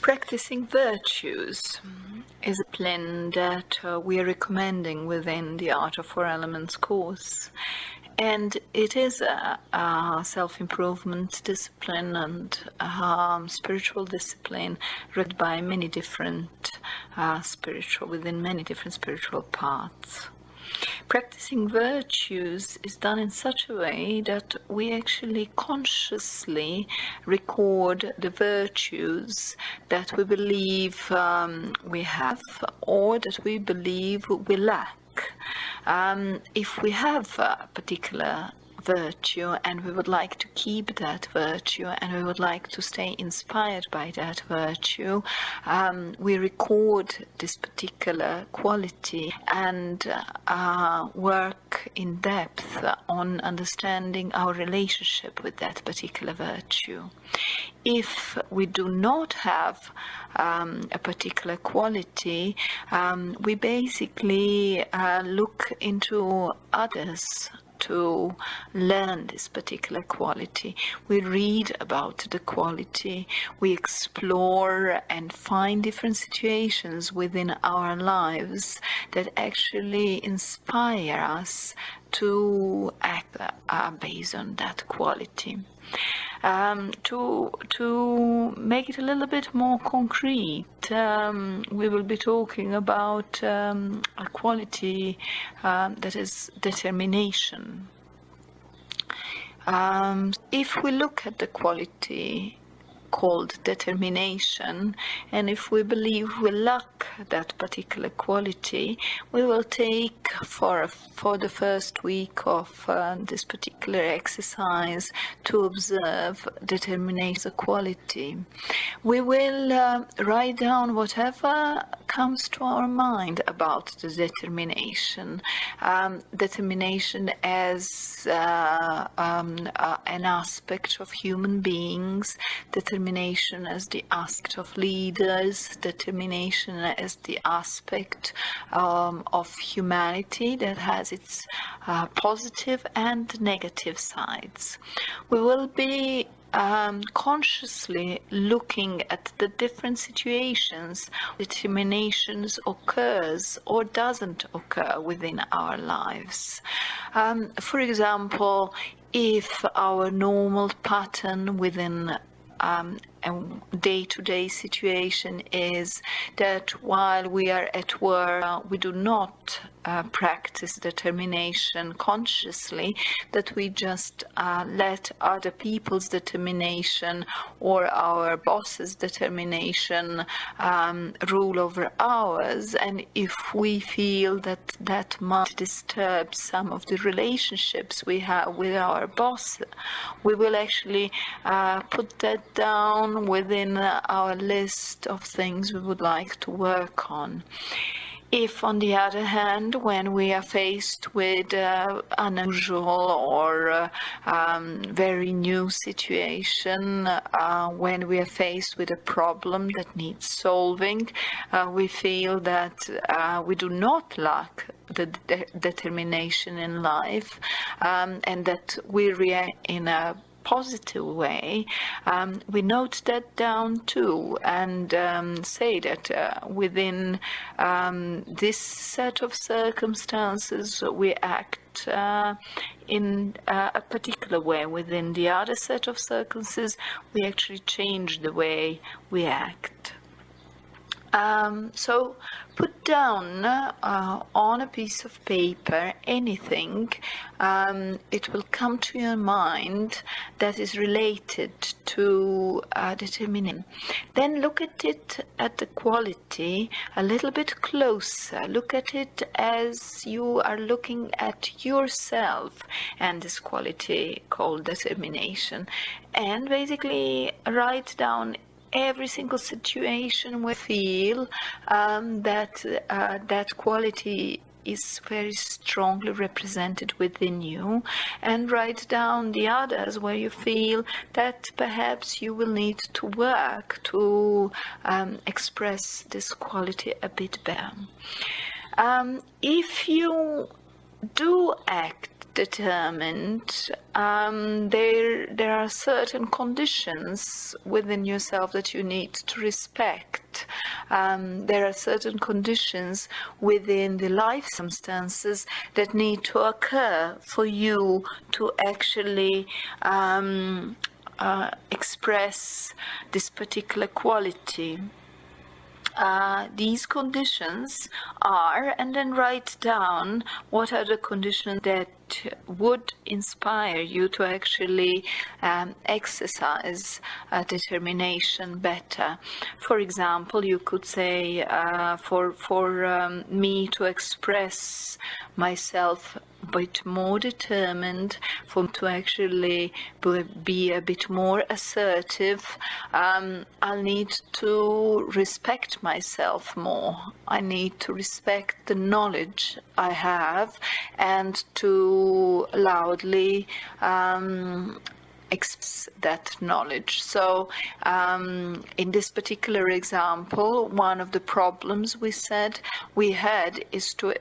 Practicing virtues is a discipline that we are recommending within the Art of Four Elements course. And it is a self-improvement discipline and a spiritual discipline read by many different within many different spiritual paths. Practicing virtues is done in such a way that we actually consciously record the virtues that we believe we have or that we believe we lack. If we have a particular virtue and we would like to keep that virtue and we would like to stay inspired by that virtue, we record this particular quality and work in depth on understanding our relationship with that particular virtue. If we do not have a particular quality, we basically look into others to learn this particular quality. We read about the quality, we explore and find different situations within our lives that actually inspire us to act based on that quality. To make it a little bit more concrete, we will be talking about a quality that is determination. If we look at the quality called determination, and if we believe we lack that particular quality, we will take for the first week of this particular exercise to observe determination quality. We will write down whatever comes to our mind about the determination. Determination as an aspect of human beings, determination as the aspect of leaders, determination as the aspect of humanity that has its positive and negative sides. We will be consciously looking at the different situations determinations occurs or doesn't occur within our lives. For example, if our normal pattern within a day-to-day situation is that while we are at work, we do not practice determination consciously, that we just let other people's determination or our boss's determination rule over ours. And if we feel that that might disturb some of the relationships we have with our boss, we will actually put that down within our list of things we would like to work on. If, on the other hand, when we are faced with unusual or very new situation, when we are faced with a problem that needs solving, we feel that we do not lack the determination in life, and that we react in a positive way, we note that down too and say that within this set of circumstances we act in a particular way. Within the other set of circumstances we actually change the way we act. So put down on a piece of paper anything it will come to your mind that is related to determining. Then look at it at the quality a little bit closer. Look at it as you are looking at yourself and this quality called determination, and basically write down every single situation we feel that quality is very strongly represented within you, and write down the others where you feel that perhaps you will need to work to express this quality a bit better. If you do act determined, there are certain conditions within yourself that you need to respect. There are certain conditions within the life circumstances that need to occur for you to actually express this particular quality. These conditions are, and then write down what are the conditions that would inspire you to actually exercise determination better. For example, you could say, for me to express myself a bit more determined, for me to actually be a bit more assertive, I'll need to respect myself more. I need to respect the knowledge I have and to loudly express that knowledge. So in this particular example, one of the problems we had is to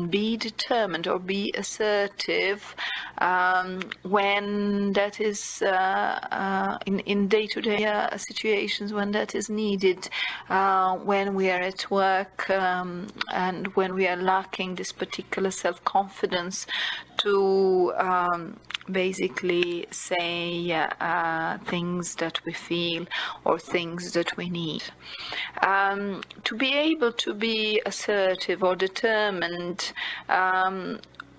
be determined or be assertive when that is in day-to-day situations, when that is needed, when we are at work and when we are lacking this particular self-confidence to basically say things that we feel or things that we need. To be able to be assertive or determined,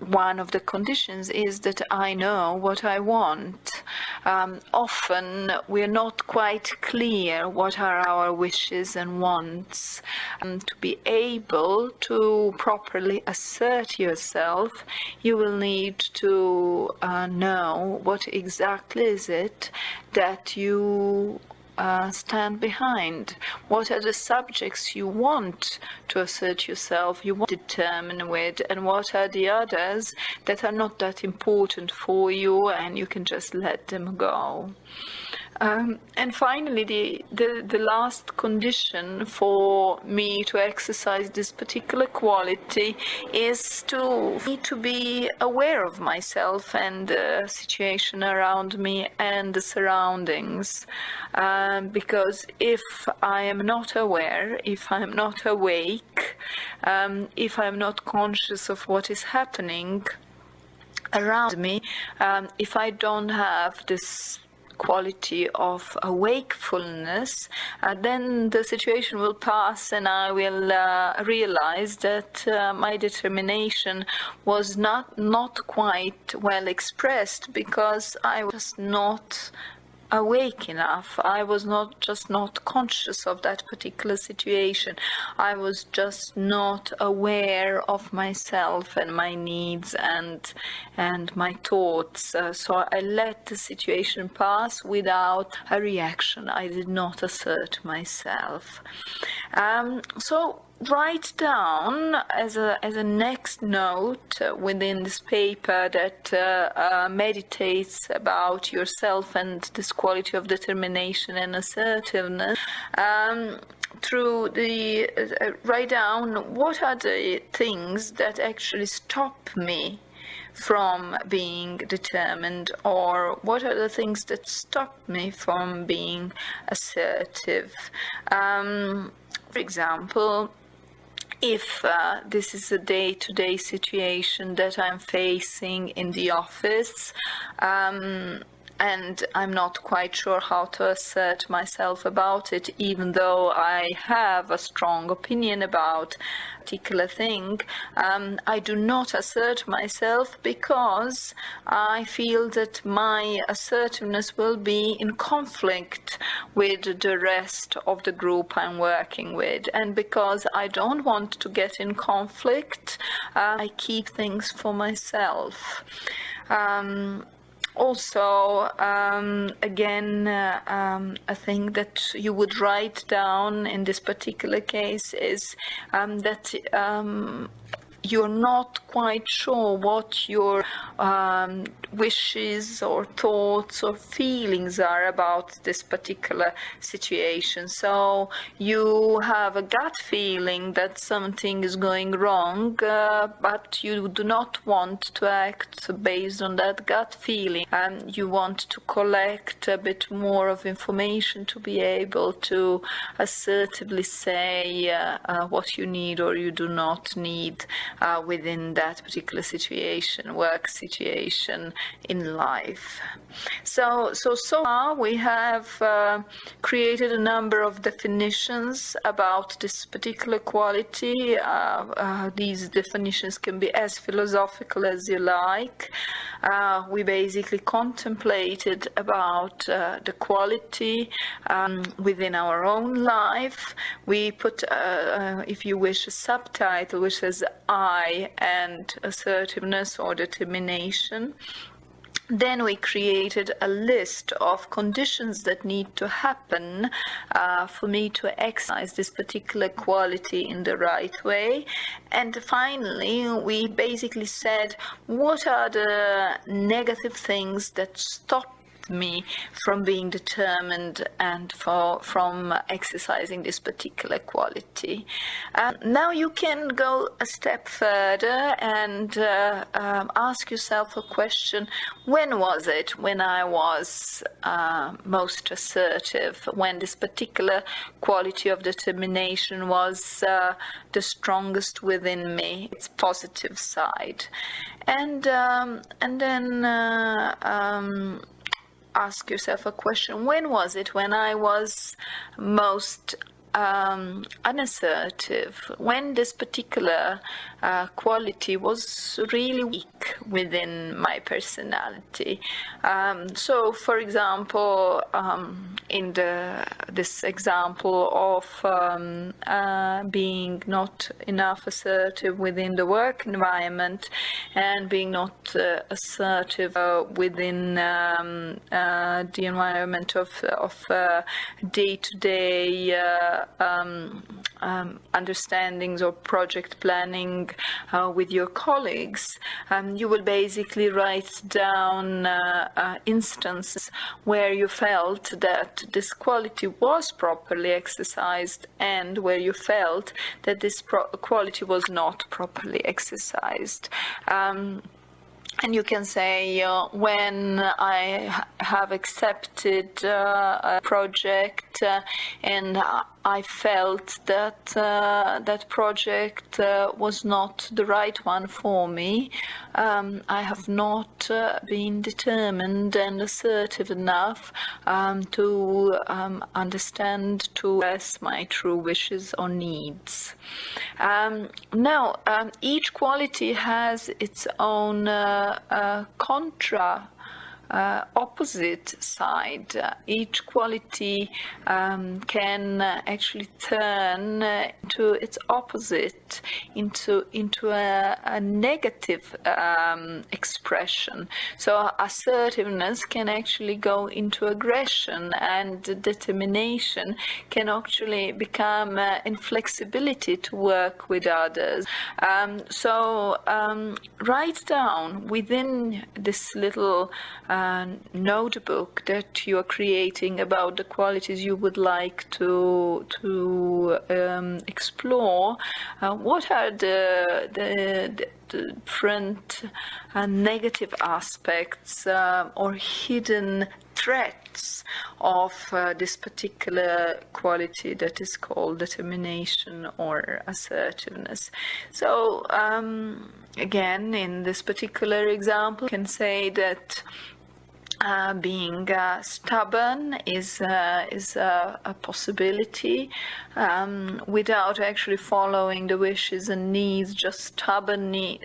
one of the conditions is that I know what I want. Often we're not quite clear what are our wishes and wants. To be able to properly assert yourself, you will need to know what exactly is it that you stand behind. What are the subjects you want to assert yourself, you want to determine with, and what are the others that are not that important for you and you can just let them go. And finally, the last condition for me to exercise this particular quality is to be aware of myself and the situation around me and the surroundings. Because if I am not aware, if I am not awake, if I am not conscious of what is happening around me, if I don't have this quality of wakefulness, then the situation will pass and I will realize that my determination was not quite well expressed because I was not awake enough. I was not conscious of that particular situation. I was just not aware of myself and my needs and my thoughts. So I let the situation pass without a reaction. I did not assert myself. So write down as a next note within this paper that meditates about yourself and this quality of determination and assertiveness. Write down what are the things that actually stop me from being determined, or what are the things that stop me from being assertive. For example, if this is a day-to-day situation that I'm facing in the office, and I'm not quite sure how to assert myself about it, even though I have a strong opinion about a particular thing, I do not assert myself because I feel that my assertiveness will be in conflict with the rest of the group I'm working with. And because I don't want to get in conflict, I keep things for myself. Also, again, a thing that you would write down in this particular case is that you're not quite sure what your wishes or thoughts or feelings are about this particular situation. So you have a gut feeling that something is going wrong, but you do not want to act based on that gut feeling. You want to collect a bit more of information to be able to assertively say what you need or you do not need within that particular situation, work situation, in life. So far we have created a number of definitions about this particular quality. These definitions can be as philosophical as you like. We basically contemplated about the quality within our own life. We put, if you wish, a subtitle which says I and assertiveness or determination. Then we created a list of conditions that need to happen for me to exercise this particular quality in the right way. And finally, we basically said, what are the negative things that stop me from being determined and from exercising this particular quality. Now you can go a step further and ask yourself a question: when was it when I was most assertive, when this particular quality of determination was the strongest within me, its positive side? And then ask yourself a question: when was it when I was most unassertive, when this particular quality was really weak within my personality? So, for example, in this example of being not enough assertive within the work environment and being not assertive within the environment of day-to-day understandings or project planning with your colleagues, you will basically write down instances where you felt that this quality was properly exercised and where you felt that this quality was not properly exercised. And you can say, when I have accepted a project and I felt that that project was not the right one for me, I have not been determined and assertive enough to understand, to express my true wishes or needs. Now, each quality has its own opposite side. Each quality can actually turn into its opposite, into a negative expression. So assertiveness can actually go into aggression, and determination can actually become inflexibility to work with others. So write down within this little notebook that you are creating about the qualities you would like to explore. What are the different negative aspects or hidden threats of this particular quality that is called determination or assertiveness? So again, in this particular example, you can say that being stubborn is a possibility, without actually following the wishes and needs, just stubbornly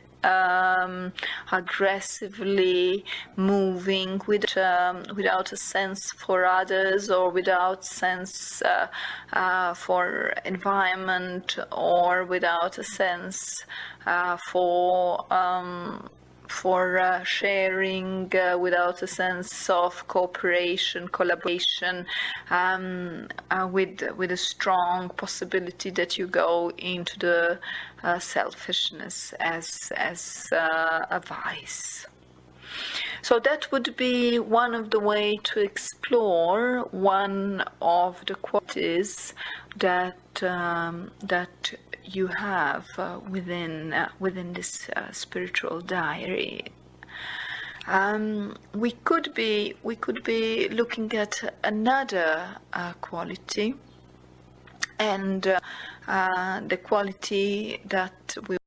aggressively moving without a sense for others, or without sense for environment, or without a sense for sharing without a sense of cooperation, collaboration, with a strong possibility that you go into the selfishness as a vice. So that would be one of the way to explore one of the qualities that that you have within this spiritual diary. We could be looking at another quality, and the quality that we